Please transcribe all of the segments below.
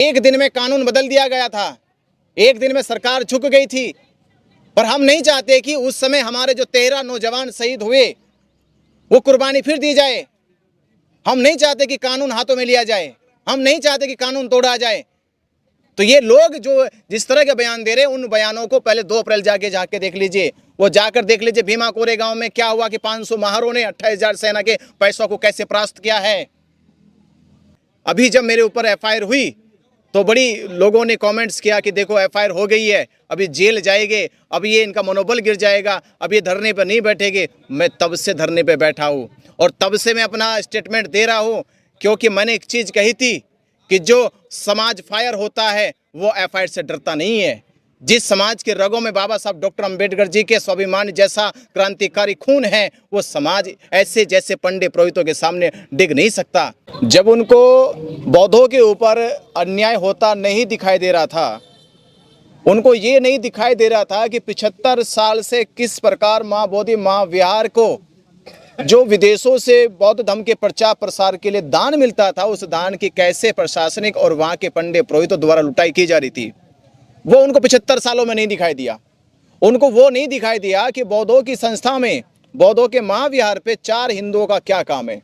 एक दिन में कानून बदल दिया गया था, एक दिन में सरकार झुक गई थी। पर हम नहीं चाहते कि उस समय हमारे जो 13 नौजवान शहीद हुए वो कुर्बानी फिर दी जाए। हम नहीं चाहते कि कानून हाथों में लिया जाए, हम नहीं चाहते कि कानून तोड़ा जाए। तो ये लोग जो जिस तरह के बयान दे रहे हैं, उन बयानों को पहले 2 अप्रैल जाके देख लीजिए। वो जाकर देख लीजिए भीमा कोरेगांव में क्या हुआ कि 500 महारों ने 28,000 सेना के पैसों को कैसे परास्त किया है। अभी जब मेरे ऊपर एफआईआर हुई तो बड़ी लोगों ने कमेंट्स किया कि देखो एफआईआर हो गई है, अभी जेल जाएंगे, अब ये इनका मनोबल गिर जाएगा, अब ये धरने पर नहीं बैठेंगे। मैं तब से धरने पे बैठा हूँ और तब से मैं अपना स्टेटमेंट दे रहा हूँ, क्योंकि मैंने एक चीज़ कही थी कि जो समाज फायर होता है वो एफआईआर से डरता नहीं है। जिस समाज के रगों में बाबा साहब डॉक्टर अंबेडकर जी के स्वाभिमान जैसा क्रांतिकारी खून है, वो समाज ऐसे जैसे पंडित पुरोहितों के सामने डिग नहीं सकता। जब उनको बौद्धों के ऊपर अन्याय होता नहीं दिखाई दे रहा था, उनको ये नहीं दिखाई दे रहा था कि 75 साल से किस प्रकार माँ बोधि महाविहार को जो विदेशों से बौद्ध धर्म के प्रचार प्रसार के लिए दान मिलता था, उस दान की कैसे प्रशासनिक और वहाँ के पंडित पुरोहितों द्वारा लुटाई की जा रही थी, वो उनको 75 सालों में नहीं दिखाई दिया। उनको वो नहीं दिखाई दिया कि बौद्धों की संस्था में, बौद्धों के महाविहार पे 4 हिंदुओं का क्या काम है।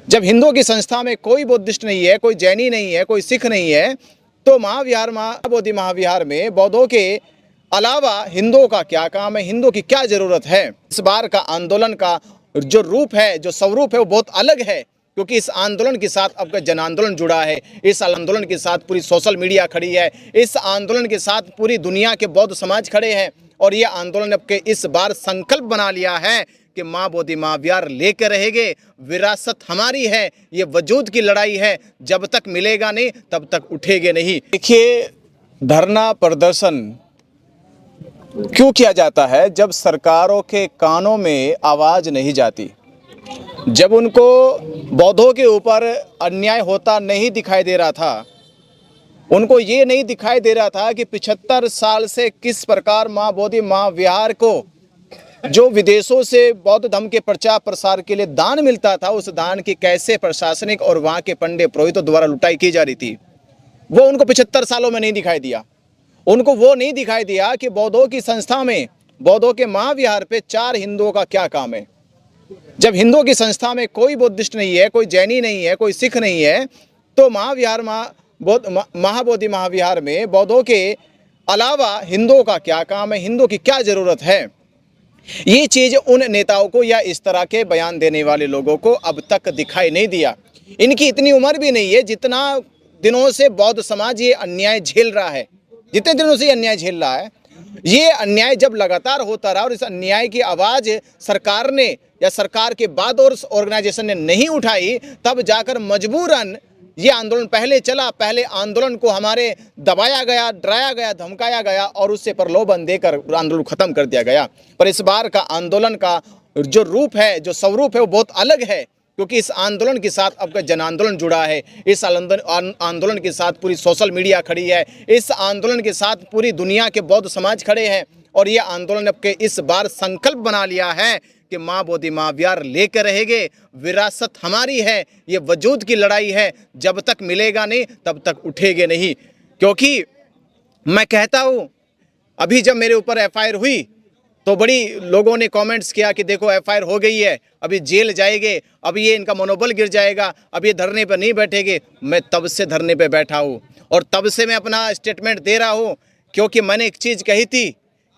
जब हिंदुओं की संस्था में कोई बुद्धिस्ट नहीं है, कोई जैनी नहीं है, कोई सिख नहीं है, तो महाविहार बोधि महाविहार में बौद्धों के अलावा हिंदुओं का क्या काम है, हिंदुओं की क्या जरूरत है। इस बार का आंदोलन का जो रूप है, जो स्वरूप है, वो बहुत अलग है, क्योंकि इस आंदोलन के साथ अब जन आंदोलन जुड़ा है। इस आंदोलन के साथ पूरी सोशल मीडिया खड़ी है, इस आंदोलन के साथ पूरी दुनिया के बौद्ध समाज खड़े हैं। और ये आंदोलन अब के इस बार संकल्प बना लिया है कि माँ बोधि महाविहार लेकर रहेंगे, विरासत हमारी है, ये वजूद की लड़ाई है, जब तक मिलेगा नहीं तब तक उठेगे नहीं। देखिए, धरना प्रदर्शन क्यों किया जाता है? जब सरकारों के कानों में आवाज़ नहीं जाती, जब उनको बौद्धों के ऊपर अन्याय होता नहीं दिखाई दे रहा था, उनको ये नहीं दिखाई दे रहा था कि 75 साल से किस प्रकार माँ बोधि महाविहार को जो विदेशों से बौद्ध धर्म के प्रचार प्रसार के लिए दान मिलता था, उस दान की कैसे प्रशासनिक और वहाँ के पंडित पुरोहितों द्वारा लुटाई की जा रही थी, वो उनको 75 सालों में नहीं दिखाई दिया। उनको वो नहीं दिखाई दिया कि बौद्धों की संस्था में, बौद्धों के महाविहार पे 4 हिंदुओं का क्या काम है। जब हिंदुओं की संस्था में कोई बुद्धिस्ट नहीं है, कोई जैनी नहीं है, कोई सिख नहीं है, तो महाविहार महाबोधि महाविहार में बौद्धों के अलावा हिंदुओं का क्या काम है, हिंदुओं की क्या ज़रूरत है। ये चीज़ उन नेताओं को या इस तरह के बयान देने वाले लोगों को अब तक दिखाई नहीं दिया। इनकी इतनी उम्र भी नहीं है जितना दिनों से बौद्ध समाज ये अन्याय झेल रहा है, जितने दिनों से ये अन्याय झेल रहा है। ये अन्याय जब लगातार होता रहा और इस अन्याय की आवाज़ सरकार ने या सरकार के बाद और ऑर्गेनाइजेशन ने नहीं उठाई, तब जाकर मजबूरन ये आंदोलन पहले चला। पहले आंदोलन को हमारे दबाया गया, डराया गया, धमकाया गया और उससे प्रलोभन देकर आंदोलन खत्म कर दिया गया। पर इस बार का आंदोलन का जो रूप है, जो स्वरूप है, वो बहुत अलग है, क्योंकि इस आंदोलन के साथ अब जन आंदोलन जुड़ा है। इस आंदोलन के साथ पूरी सोशल मीडिया खड़ी है, इस आंदोलन के साथ पूरी दुनिया के बौद्ध समाज खड़े हैं। और ये आंदोलन अब के इस बार संकल्प बना लिया है कि माँ बोधि महाविहार लेकर रहेंगे, विरासत हमारी है, ये वजूद की लड़ाई है, जब तक मिलेगा नहीं तब तक उठेगे नहीं। क्योंकि मैं कहता हूँ, अभी जब मेरे ऊपर एफआईआर हुई तो बड़ी लोगों ने कमेंट्स किया कि देखो एफआईआर हो गई है, अभी जेल जाएंगे, अब ये इनका मनोबल गिर जाएगा, अब ये धरने पर नहीं बैठेंगे। मैं तब से धरने पर बैठा हूँ और तब से मैं अपना स्टेटमेंट दे रहा हूँ, क्योंकि मैंने एक चीज़ कही थी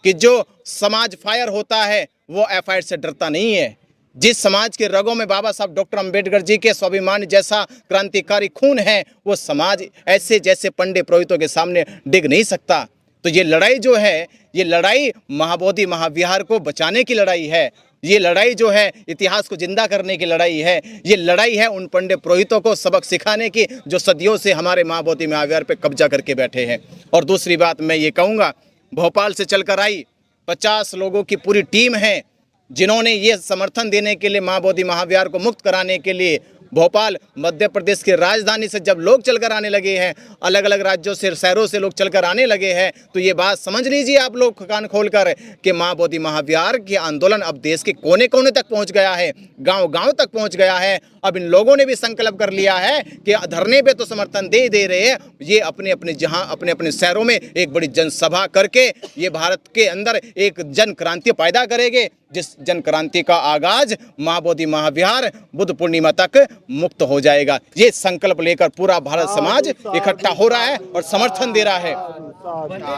कि जो समाज फायर होता है वो एफआईआर से डरता नहीं है। जिस समाज के रगों में बाबा साहब डॉक्टर अंबेडकर जी के स्वाभिमान जैसा क्रांतिकारी खून है, वो समाज ऐसे जैसे पंडित पुरोहितों के सामने डिग नहीं सकता। तो ये लड़ाई जो है, ये लड़ाई महाबोधि महाविहार को बचाने की लड़ाई है। ये लड़ाई जो है इतिहास को जिंदा करने की लड़ाई है। ये लड़ाई है उन पंडित पुरोहितों को सबक सिखाने की जो सदियों से हमारे महाबोधि महाविहार पे कब्जा करके बैठे हैं। और दूसरी बात मैं ये कहूँगा, भोपाल से चलकर आई 50 लोगों की पूरी टीम है जिन्होंने ये समर्थन देने के लिए, माँ बोधि महाविहार को मुक्त कराने के लिए भोपाल मध्य प्रदेश की राजधानी से जब लोग चलकर आने लगे हैं, अलग अलग राज्यों से, शहरों से लोग चलकर आने लगे हैं, तो ये बात समझ लीजिए आप लोग कान खोलकर कि माँ बोधि महाविहार की आंदोलन अब देश के कोने कोने तक पहुंच गया है, गांव गांव तक पहुंच गया है। अब इन लोगों ने भी संकल्प कर लिया है कि धरने पे तो समर्थन दे रहे हैं, ये अपने अपने शहरों में एक बड़ी जनसभा करके ये भारत के अंदर एक जन क्रांति पैदा करेंगे, जिस जन क्रांति का आगाज माँ बोधि महाविहार बुद्ध पूर्णिमा तक मुक्त हो जाएगा। ये संकल्प लेकर पूरा भारत समाज इकट्ठा हो रहा है और समर्थन दे रहा है।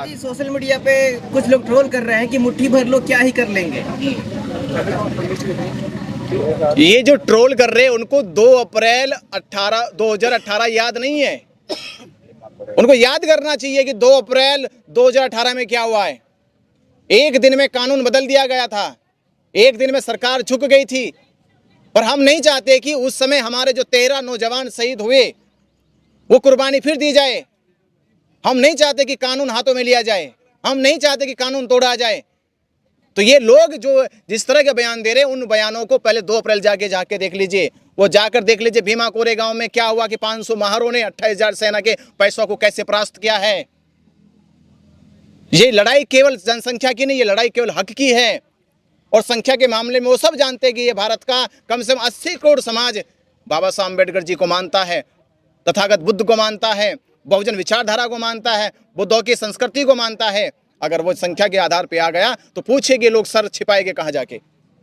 जी, सोशल मीडिया पे कुछ लोग ट्रोल कर रहे हैं कि मुट्ठी भर लोग क्या ही कर लेंगे। ये जो ट्रोल कर रहे हैं उनको 2 अप्रैल 2018 याद नहीं है। उनको याद करना चाहिए कि 2 अप्रैल 2018 में क्या हुआ है। एक दिन में कानून बदल दिया गया था, एक दिन में सरकार झुक गई थी, पर हम नहीं चाहते कि उस समय हमारे जो 13 नौजवान शहीद हुए वो कुर्बानी फिर दी जाए। हम नहीं चाहते कि कानून हाथों में लिया जाए, हम नहीं चाहते कि कानून तोड़ा जाए। तो ये लोग जो जिस तरह के बयान दे रहे हैं, उन बयानों को पहले 2 अप्रैल जाके देख लीजिए। वो जाकर देख लीजिए भीमा कोरे गांव में क्या हुआ कि 500 महारों ने 28,000 सेना के पैसों को कैसे परास्त किया है। ये लड़ाई केवल जनसंख्या की नहीं, ये लड़ाई केवल हक की है। और संख्या के मामले में वो सब जानते हैं कि ये भारत का कम से कम 80 करोड़ समाज बाबा साहब अम्बेडकर जी को मानता है, तथागत बुद्ध को मानता है, बहुजन विचारधारा को मानता है, बुद्धों की संस्कृति को मानता है। अगर वो संख्या के आधार पे आ गया तो पूछेंगे लोग, सर छिपाएंगे कहाँ जाके।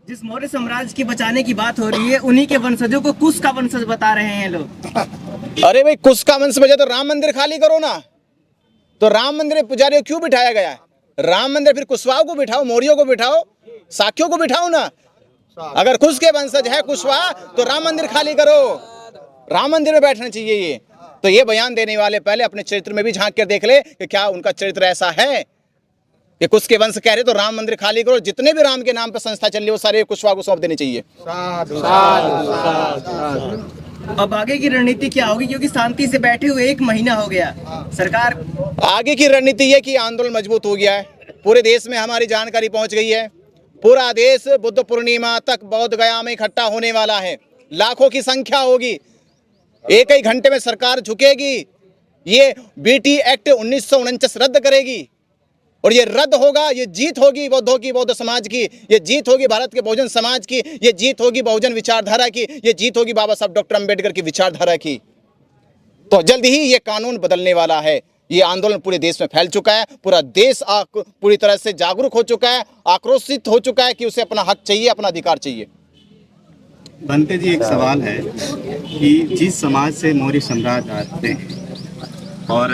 जिस मौर्य साम्राज्य की बचाने की बात हो रही है, उन्हीं के वंशजों को कुश का वंशज बता रहे हैं लोग। अरे भाई, कुश का वंश बचा तो राम मंदिर खाली करो ना। तो राम मंदिर में पुजारियों क्यों बिठाया गया है? राम मंदिर फिर कुशवाहा को बिठाओ, मौर्यों को बिठाओ, साक्यों को बिठाओ ना। अगर कुश के वंशज है कुशवाहा तो राम मंदिर खाली करो, राम मंदिर में बैठना चाहिए। ये तो ये बयान देने वाले पहले अपने चरित्र में भी झांक कर देख ले कि क्या उनका चरित्र ऐसा है कि कुश के वंश कह रहे तो राम मंदिर खाली करो। जितने भी राम के नाम पर संस्था चल रही है वो सारे कुशवाहा को सौंप देनी चाहिए। अब आगे की रणनीति क्या होगी, क्योंकि शांति से बैठे हुए 1 महीना हो गया सरकार। आगे की रणनीति ये कि आंदोलन मजबूत हो गया है, पूरे देश में हमारी जानकारी पहुंच गई है। पूरा देश बुद्ध पूर्णिमा तक बोध गया में इकट्ठा होने वाला है, लाखों की संख्या होगी। एक ही घंटे में सरकार झुकेगी। ये बीटी एक्ट 1949 रद्द करेगी और ये रद्द होगा। ये जीत होगी बौद्धों की, बौद्ध समाज की, ये जीत होगी भारत के बहुजन समाज की, ये जीत होगी बहुजन विचारधारा की, ये जीत होगी बाबा साहब डॉक्टर अंबेडकर की विचारधारा की। तो जल्द ही ये कानून बदलने वाला है। ये आंदोलन पूरे देश में फैल चुका है, पूरा देश पूरी तरह से जागरूक हो चुका है, आक्रोशित हो चुका है कि उसे अपना हक चाहिए, अपना अधिकार चाहिए। बनते जी, एक सवाल है कि जिस समाज से मौर्य साम्राज्य आते हैं और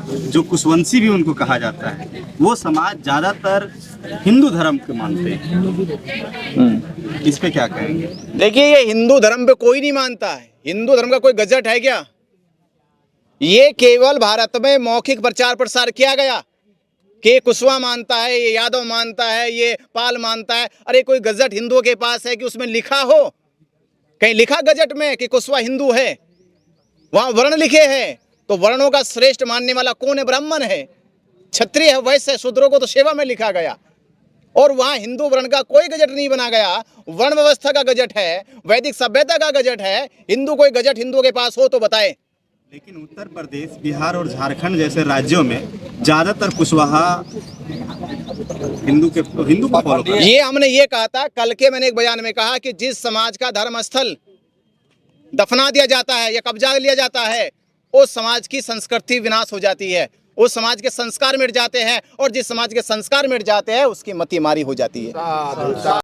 जो कुशवंशी भी उनको कहा जाता है, वो समाज ज्यादातर हिंदू धर्म को मानते हैं। इस पे क्या कहेंगे? देखिए, ये हिंदू धर्म पे कोई नहीं मानता है। हिंदू धर्म का कोई गजट है क्या? ये केवल भारत में मौखिक प्रचार प्रसार किया गया कि कुशवाहा मानता है, ये यादव मानता है, ये पाल मानता है। अरे कोई गजट हिंदुओं के पास है कि उसमें लिखा हो? कहीं लिखा गजट में कि कुशवाहा हिंदू है? वहां वर्ण लिखे हैं। तो वर्णों का श्रेष्ठ मानने वाला कौन है? ब्राह्मण है, क्षत्रिय है, वैश्य है, शूद्रों को तो सेवा में लिखा गया। और वहां हिंदू वर्ण का कोई गजट नहीं बना गया। वर्ण व्यवस्था का गजट है, वैदिक सभ्यता का गजट है। हिंदू कोई गजट हिंदुओं के पास हो तो बताए। लेकिन उत्तर प्रदेश, बिहार और झारखंड जैसे राज्यों में ज्यादातर कुशवाहा हिंदू को फॉलो करते हैं। ये हमने ये कहा था कल के, मैंने एक बयान में कहा कि जिस समाज का धर्म स्थल दफना दिया जाता है या कब्जा लिया जाता है, उस समाज की संस्कृति विनाश हो जाती है, उस समाज के संस्कार मिट जाते हैं, और जिस समाज के संस्कार मिट जाते हैं उसकी मति मारी हो जाती है।